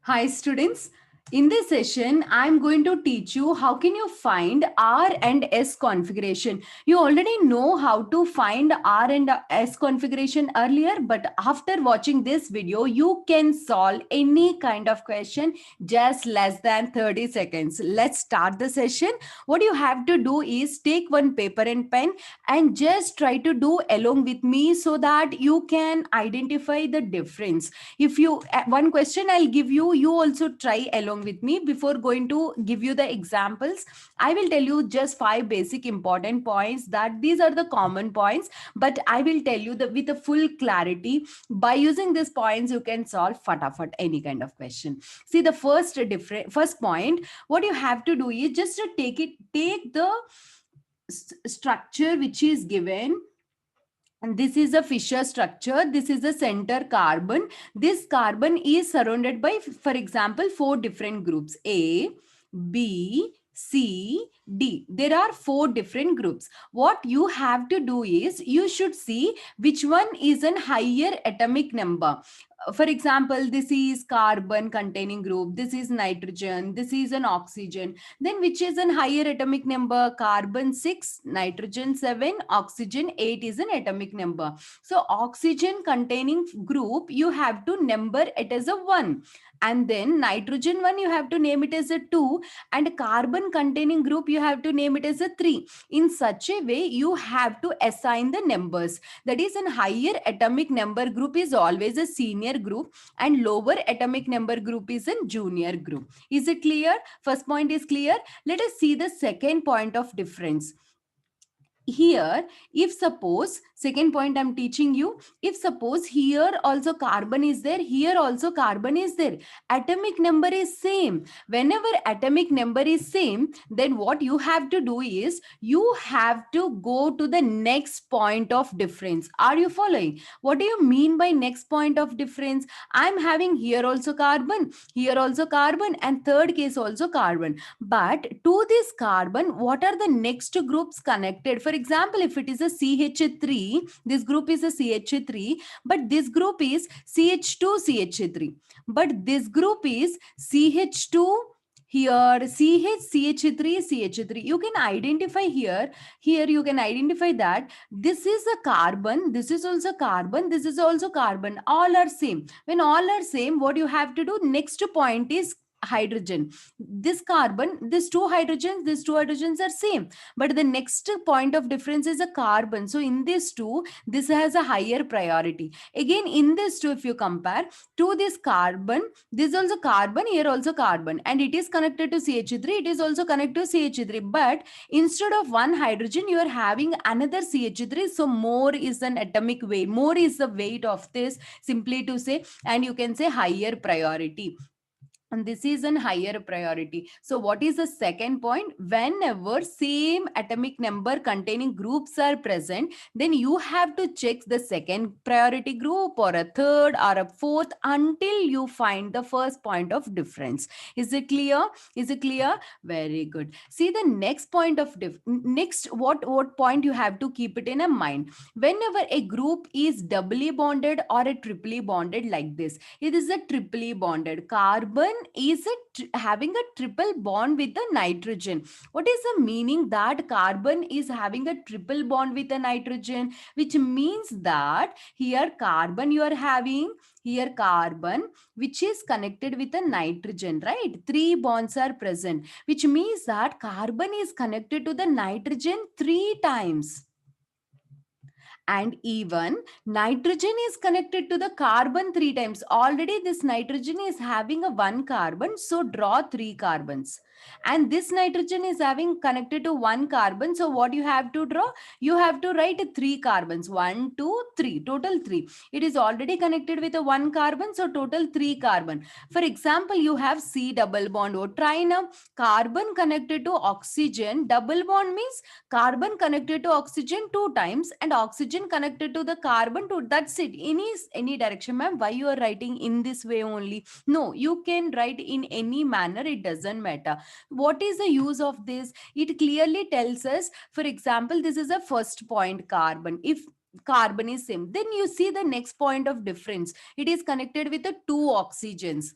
Hi students, in this session I'm going to teach you how can you find R and S configuration. You already know how to find R and S configuration earlier, but after watching this video you can solve any kind of question just less than 30 seconds. Let's start the session. What you have to do is take one paper and pen and just try to do along with me so that you can identify the difference. If you one question I'll give you, you also try along with me. Before going to give you the examples, I will tell you just five basic important points, that these are the common points, but I will tell you that with a full clarity. By using these points you can solve fatafat any kind of question. See, the first point, what you have to do is just to take the structure which is given, and this is a Fisher structure. This is a center carbon. This carbon is surrounded by, for example, four different groups: A, B, C, D. There are four different groups. What you have to do is you should see which one is a higher atomic number. For example, this is carbon containing group, this is nitrogen, this is an oxygen. Then which is a higher atomic number? Carbon 6, nitrogen 7, oxygen 8 is an atomic number. So oxygen containing group, you have to number it as a 1. And then nitrogen one, you have to name it as a 2. And carbon containing group, you have to name it as a 3. In such a way, you have to assign the numbers. That is, a higher atomic number group is always a senior group, and lower atomic number group is a junior group. Is it clear? First point is clear. Let us see the second point of difference. Here, if suppose, second point I'm teaching you, if suppose here also carbon is there, here also carbon is there, atomic number is same. Whenever atomic number is same, then what you have to do is you have to go to the next point of difference. Are you following? What do you mean by next point of difference? I'm having here also carbon, here also carbon, and third case also carbon. But to this carbon, what are the next groups connected? For example, if it is a CH3, this group is a CH3, but this group is CH2, CH3. But this group is CH2, here CH3, CH3. You can identify here you can identify that this is a carbon, this is also carbon, this is also carbon, all are same. When all are same, what you have to do, next point is hydrogen. This carbon, these two hydrogens are same, but the next point of difference is a carbon. So in this two, this has a higher priority. Again, in this two, if you compare to this carbon, this is also carbon, here also carbon, and it is connected to CH3, it is also connected to CH3, but instead of one hydrogen you are having another CH3. So more is an atomic weight, more is the weight of this, simply to say, and you can say higher priority, and this is an higher priority. So what is the second point? Whenever same atomic number containing groups are present, then you have to check the second priority group or a third or a fourth until you find the first point of difference. Is it clear? Is it clear? Very good. See the next point of next, what point you have to keep it in a mind. Whenever a group is doubly bonded or a triply bonded like this, it is a triply bonded. Carbon is having a triple bond with the nitrogen. What is the meaning that carbon is having a triple bond with the nitrogen? Which means that here carbon you are having, here carbon which is connected with a nitrogen, right? Three bonds are present, which means that carbon is connected to the nitrogen 3 times. And even nitrogen is connected to the carbon 3 times. Already this nitrogen is having a one carbon, so draw 3 carbons. And this nitrogen is having connected to one carbon, so what you have to draw? You have to write 3 carbons. 1, 2, 3, total 3. It is already connected with a one carbon, so total 3 carbon. For example, you have C double bond. Or try now, carbon connected to oxygen, double bond means carbon connected to oxygen 2 times and oxygen connected to the carbon 2. That's it. Any direction, ma'am. Why you are writing in this way only? No, you can write in any manner. It doesn't matter. What is the use of this? It clearly tells us, for example, this is a first point carbon. If carbon is same, then you see the next point of difference. It is connected with the two oxygens.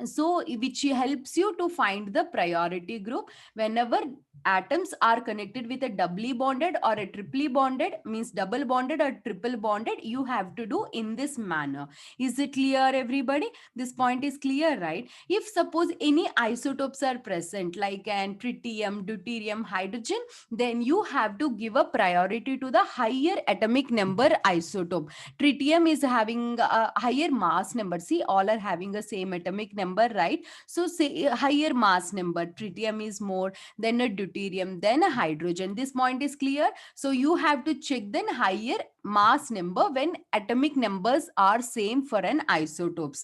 So which helps you to find the priority group whenever atoms are connected with a doubly bonded or a triply bonded, means double bonded or triple bonded, you have to do in this manner. Is it clear, everybody? This point is clear, right? If suppose any isotopes are present like an tritium, deuterium, hydrogen, then you have to give a priority to the higher atomic number isotope. Tritium is having a higher mass number. See, all are having the same atomic number, right? So say higher mass number, tritium is more, then a deuterium, then a hydrogen. This point is clear. So you have to check then higher mass number when atomic numbers are same for an isotopes.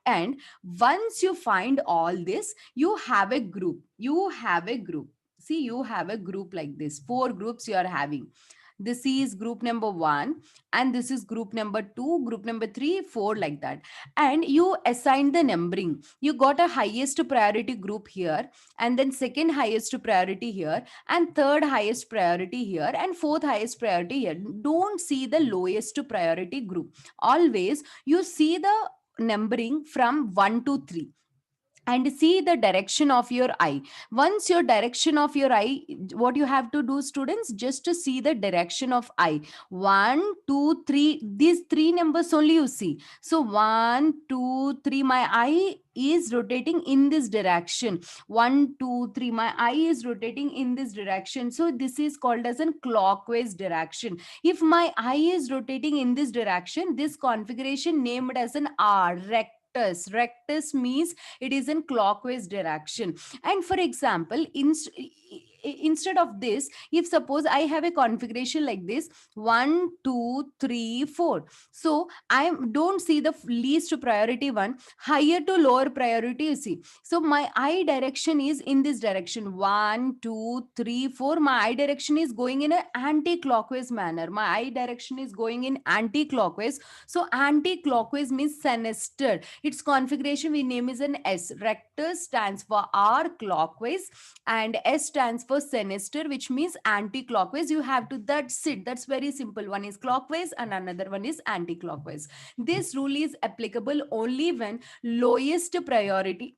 And once you find all this, you have a group. You have a group. See, you have a group like this. 4 groups you are having. This is group number 1, and this is group number 2, group number 3, 4, like that. And you assign the numbering. You got a highest priority group here, and then second highest priority here, and third highest priority here, and fourth highest priority here. Don't see the lowest priority group. Always you see the numbering from 1 to 3, and see the direction of your eye. Once your direction of your eye, what you have to do, students, just to see the direction of eye. 1 2 3, these three numbers only you see. So 1 2 3, my eye is rotating in this direction. 1 2 3, my eye is rotating in this direction. So this is called as a clockwise direction. If my eye is rotating in this direction, this configuration named as an R, rectus. Rectus means it is in clockwise direction. And for example, instead of this, if suppose I have a configuration like this, 1 2 3 4, so I don't see the least priority one, higher to lower priority you see. So my eye direction is in this direction, 1 2 3 4. My eye direction is going in an anti-clockwise manner. My eye direction is going in anti-clockwise. So anti-clockwise means sinister. Its configuration we name is an S. Rectus stands for R, clockwise, and S stands for sinister, which means anti-clockwise. You have to, that's it. That's very simple. One is clockwise and another one is anti-clockwise. This rule is applicable only when lowest priority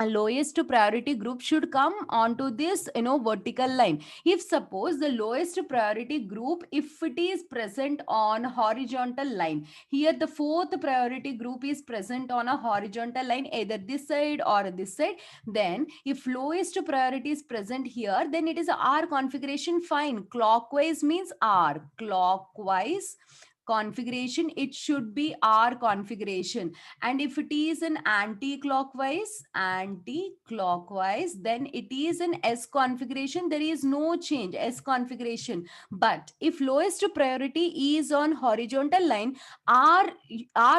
lowest priority group should come onto this vertical line. If suppose the lowest priority group, if it is present on horizontal line, here the fourth priority group is present on a horizontal line, either this side or this side, then if lowest priority is present here, then it is a R configuration, fine. Clockwise means R, clockwise configuration, it should be R configuration. And if it is an anti-clockwise, then it is an S configuration. There is no change, S configuration. But if lowest priority is on horizontal line, R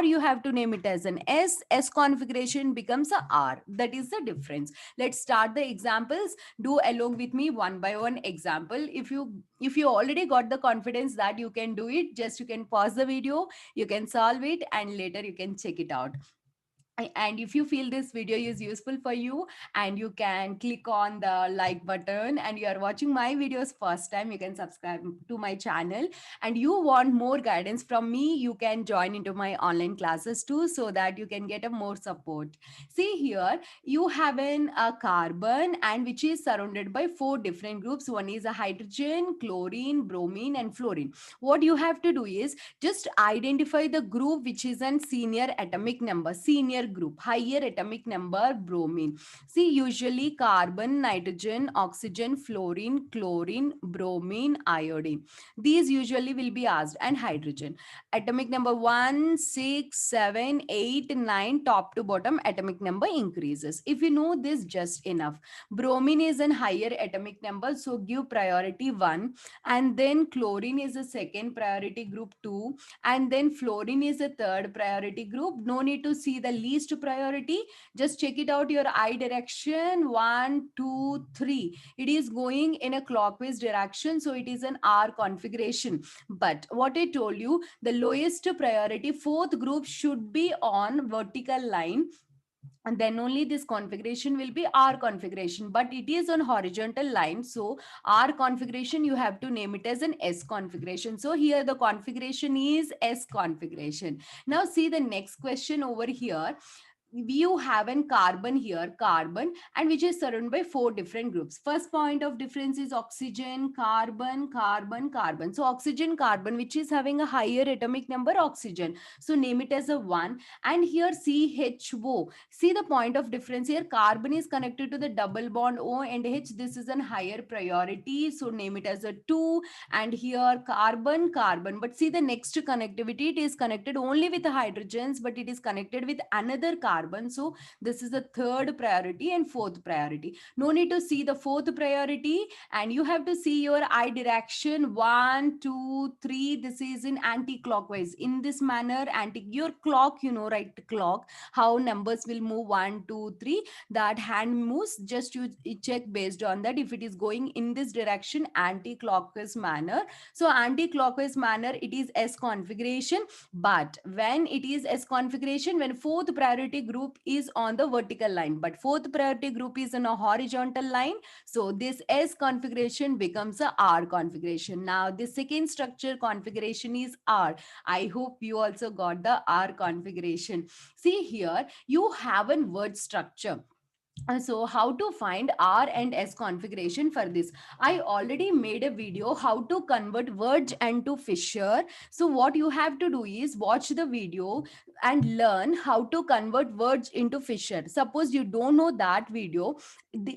you have to name it as an S. S configuration becomes a R. That is the difference. Let's start the examples. Do along with me one by one example. If you already got the confidence that you can do it, just you can pause the video, you can solve it, and later you can check it out. And if you feel this video is useful for you, and you can click on the like button, and you are watching my videos first time, you can subscribe to my channel. And you want more guidance from me, you can join into my online classes too, so that you can get a more support. See here, you have a carbon, and which is surrounded by 4 different groups. One is a hydrogen, chlorine, bromine, and fluorine. What you have to do is just identify the group which is an senior atomic number, senior group, higher atomic number, bromine. See, usually carbon, nitrogen, oxygen, fluorine, chlorine, bromine, iodine. These usually will be asked. And hydrogen. Atomic number 1, 6, 7, 8, 9, top to bottom atomic number increases. If you know this, just enough. Bromine is an higher atomic number, so give priority 1. And then chlorine is a second priority group 2, and then fluorine is a third priority group. No need to see the least priority, just check it out, your eye direction, 1 2 3, it is going in a clockwise direction, so it is an R configuration. But what I told you, the lowest priority fourth group should be on vertical line, and then only this configuration will be R configuration. But it is on horizontal line, so R configuration you have to name it as an S configuration. So here the configuration is S configuration. Now see the next question over here. you have an carbon here, carbon, and which is surrounded by 4 different groups. First point of difference is oxygen, carbon, carbon, carbon. So oxygen, carbon, which is having a higher atomic number, oxygen. So name it as a 1. And here CHO. See the point of difference here. Carbon is connected to the double bond O and H. This is a higher priority. So name it as a 2. And here carbon, carbon. But see the next connectivity, it is connected only with the hydrogens, but it is connected with another carbon. So this is the third priority and fourth priority. No need to see the fourth priority, and you have to see your I direction 1, 2, 3. This is in anti-clockwise. In this manner, your clock, you know, right? Clock, how numbers will move 1, 2, 3. That hand moves. Just you check based on that if it is going in this direction, anti-clockwise manner. So anti-clockwise manner, it is S configuration. But when it is S configuration, when fourth priority group is on the vertical line, but fourth priority group is on a horizontal line, so this S configuration becomes a R configuration. Now the second structure configuration is R. I hope you also got the R configuration. See here, you have a word structure. So how to find R and S configuration for this? I already made a video how to convert Verge into Fisher. So what you have to do is watch the video and learn how to convert Verge into Fisher. Suppose you don't know that video,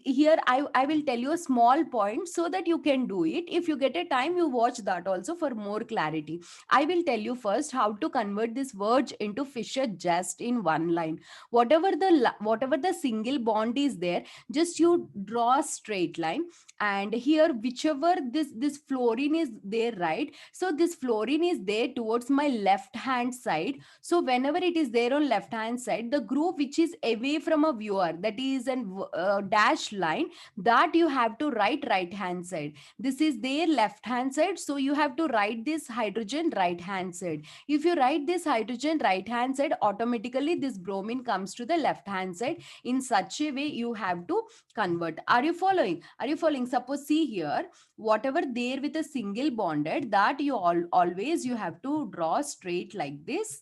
here I will tell you a small point so that you can do it. If you get a time, you watch that also for more clarity. I will tell you first how to convert this Verge into Fisher just in one line. Whatever the single bond is there, just you draw a straight line, and here whichever this fluorine is there, right? So this fluorine is there towards my left hand side. So whenever it is there on left hand side, the group which is away from a viewer, that is an dash line, that you have to write right hand side. This is their left hand side, so you have to write this hydrogen right hand side. If you write this hydrogen right hand side, automatically this bromine comes to the left hand side. In such a way you have to convert. Are you following? Are you following? Suppose see here, whatever there with a single bonded, that you always you have to draw straight like this,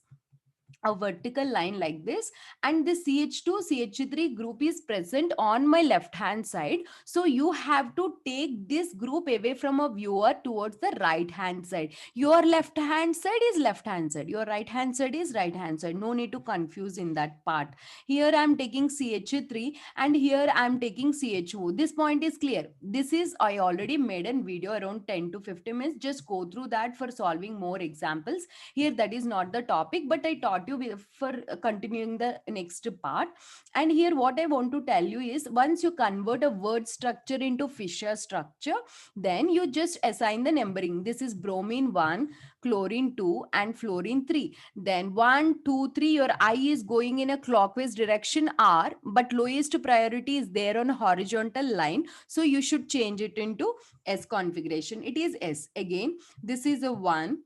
a vertical line like this, and the CH2 CH3 group is present on my left hand side. So you have to take this group away from a viewer towards the right hand side. Your left hand side is left hand side, your right hand side is right hand side. No need to confuse in that part. Here I am taking CH3 and here I am taking CHO. This point is clear. This is, I already made a video around 10 to 15 minutes. Just go through that for solving more examples. Here that is not the topic, but I taught you for continuing the next part. And here what I want to tell you is, once you convert a word structure into Fisher structure, then you just assign the numbering. This is bromine 1, chlorine 2 and fluorine 3. Then 1, 2, 3, your I is going in a clockwise direction R, but lowest priority is there on a horizontal line, so you should change it into S configuration. It is S. Again, this is a 1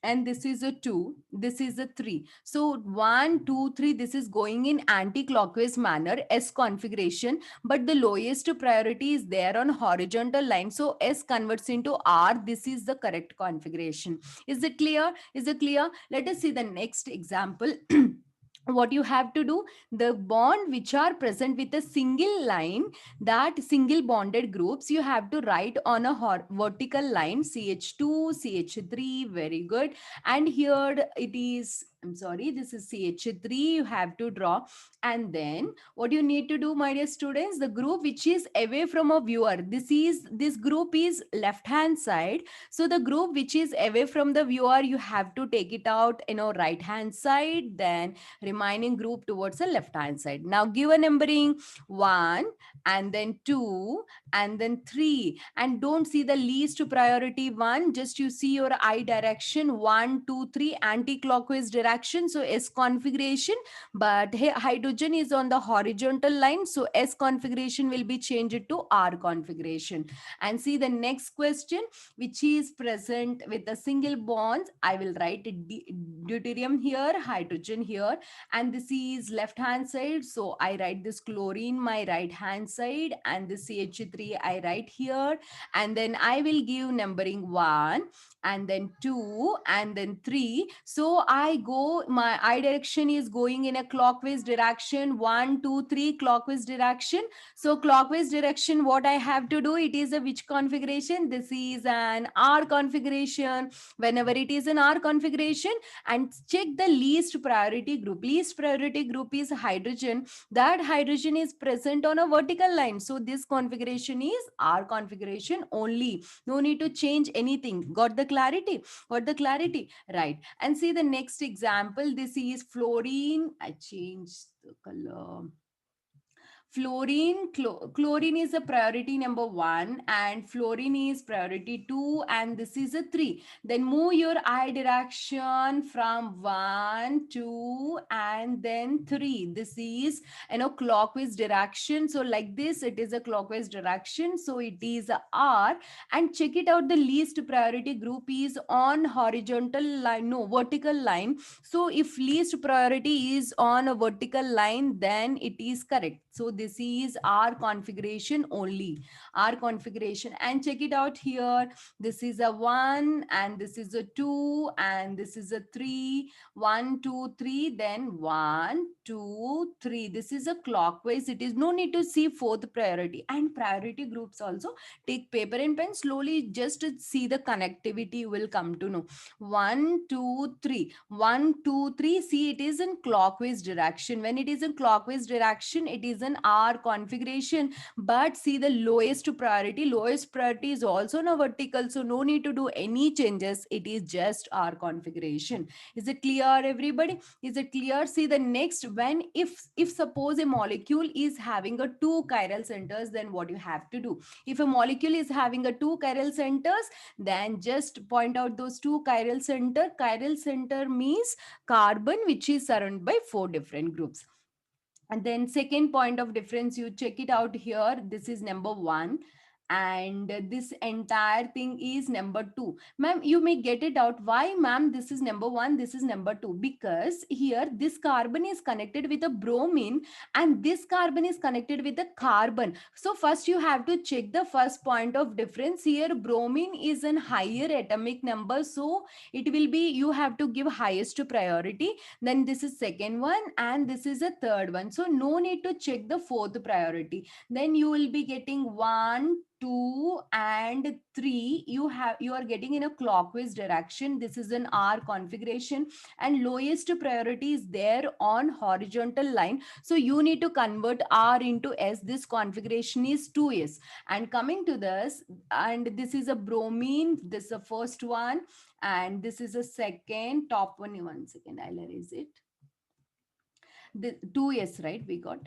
and this is a 2, this is a 3. So 1, 2, 3, this is going in anti-clockwise manner, S configuration, but the lowest priority is there on horizontal line. So S converts into R. This is the correct configuration. Is it clear? Is it clear? Let us see the next example. What you have to do, the bond which are present with a single line, that single bonded groups, you have to write on a vertical line, CH2 CH3. Very good. And here it is, I'm sorry, this is CH3, you have to draw. And then what you need to do, my dear students, the group which is away from a viewer, this group is left hand side. So the group which is away from the viewer, you have to take it out, right hand side, then remaining group towards the left hand side. Now give a numbering 1 and then 2 and then 3, and don't see the least priority 1, just you see your I direction 1, 2, 3, anti-clockwise direction, so S configuration. But hydrogen is on the horizontal line, so S configuration will be changed to R configuration. And see the next question, which is present with a single bonds. I will write deuterium here, hydrogen here, and this is left hand side, so I write this chlorine my right hand side, and the CH3 I write here, and then I will give numbering 1 and then 2 and then 3. So I go, my I direction is going in a clockwise direction, 1 2 3 clockwise direction. So clockwise direction, what I have to do, it is a which configuration? This is an R configuration. Whenever it is an R configuration, and check the least priority group. Least priority group is hydrogen. That hydrogen is present on a vertical line. So this configuration is R configuration only. No need to change anything. Got the clarity? Got the clarity? Right. And see the next example. This is fluorine. I changed the color. Chlorine is a priority number 1 and fluorine is priority 2, and this is a 3. Then move your I direction from 1 2 and then 3. This is clockwise direction. So like this, it is a clockwise direction, so it is a R. And check it out, the least priority group is on horizontal line, no, vertical line. So if least priority is on a vertical line, then it is correct. So this is our configuration only, our configuration. And check it out here. This is a 1 and this is a 2 and this is a 3. 1 2 3, then 1 2 3. This is a clockwise. It is no need to see fourth priority. And priority groups also, take paper and pen, slowly just to see the connectivity, you will come to know. 1 2 3, 1 2 3. See, it is in clockwise direction. When it is in clockwise direction, it is an R configuration. But see the lowest priority is also in a vertical, so no need to do any changes. It is just R configuration. Is it clear, everybody? Is it clear? See the next, when if suppose a molecule is having a two chiral centers, then what you have to do? If a molecule is having a two chiral centers, then just point out those two chiral center. Chiral center means carbon which is surrounded by four different groups. And then second point of difference, you check it out here. This is number 1 and this entire thing is number 2. Ma'am, you may get it out. Why, ma'am, this is number 1, this is number 2? Because here this carbon is connected with a bromine and this carbon is connected with a carbon. So first you have to check the first point of difference. Here bromine is in higher atomic number, so it will be, you have to give highest priority. Then this is second one and this is a third one, so no need to check the fourth priority. Then you will be getting 1 2 and 3. You are getting in a clockwise direction. This is an R configuration and lowest priority is there on horizontal line, so you need to convert R into S. This configuration is 2S. And coming to this, and this is a bromine, this is the first one and this is a second top one. One second, I'll erase it. The 2S, right, we got.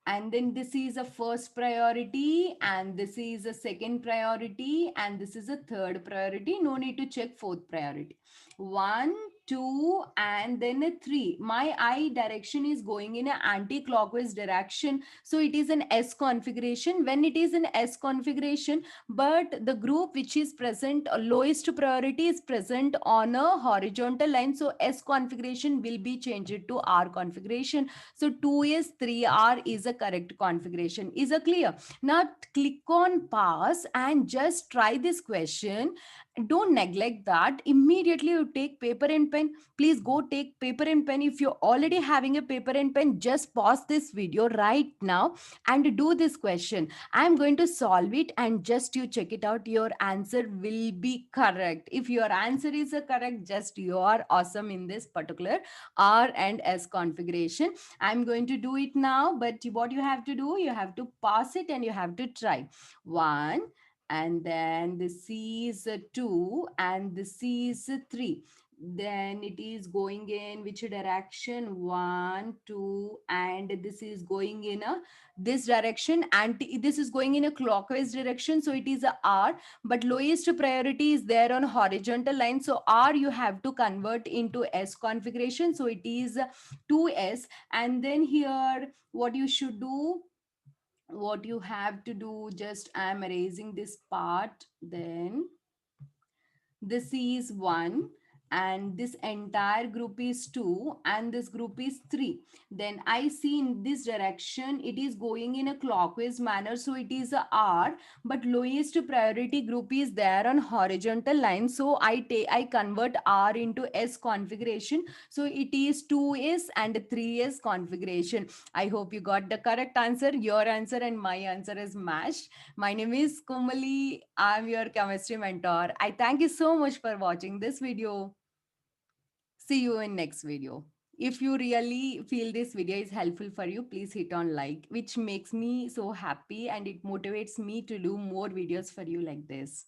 And then this is a first priority and this is a second priority and this is a third priority. No need to check fourth priority. 1 2 and then a 3. My I direction is going in an anti-clockwise direction, so it is an S configuration. When it is an S configuration, but the group which is present, lowest priority is present on a horizontal line, so S configuration will be changed to R configuration. So 2S 3R is a correct configuration. Is it clear? Now click on pause and just try this question. Don't neglect that. Immediately you take paper and pen. Please go take paper and pen. If you're already having a paper and pen, just pause this video right now and do this question. I'm going to solve it and just you check it out. Your answer will be correct. If your answer is correct, just you are awesome in this particular R and S configuration. I'm going to do it now, but what you have to do, you have to pause it and you have to try. 1 and then this is 2 and this is 3. Then it is going in which direction? 1 2 and this is going in a this direction, and this is going in a clockwise direction, so it is a R. But lowest priority is there on horizontal line, so R you have to convert into S configuration, so it is 2S. And then here what you should do, what you have to do, just I'm erasing this part. Then this is 1 and this entire group is 2 and this group is 3, then I see in this direction it is going in a clockwise manner, so it is a R, but lowest priority group is there on horizontal line, so I convert R into S configuration, so it is 2S and 3S configuration. I hope you got the correct answer. Your answer and my answer is matched. My name is Kumali. I'm your chemistry mentor. I thank you so much for watching this video. See you in next video. If you really feel this video is helpful for you, please hit on like, which makes me so happy and it motivates me to do more videos for you like this.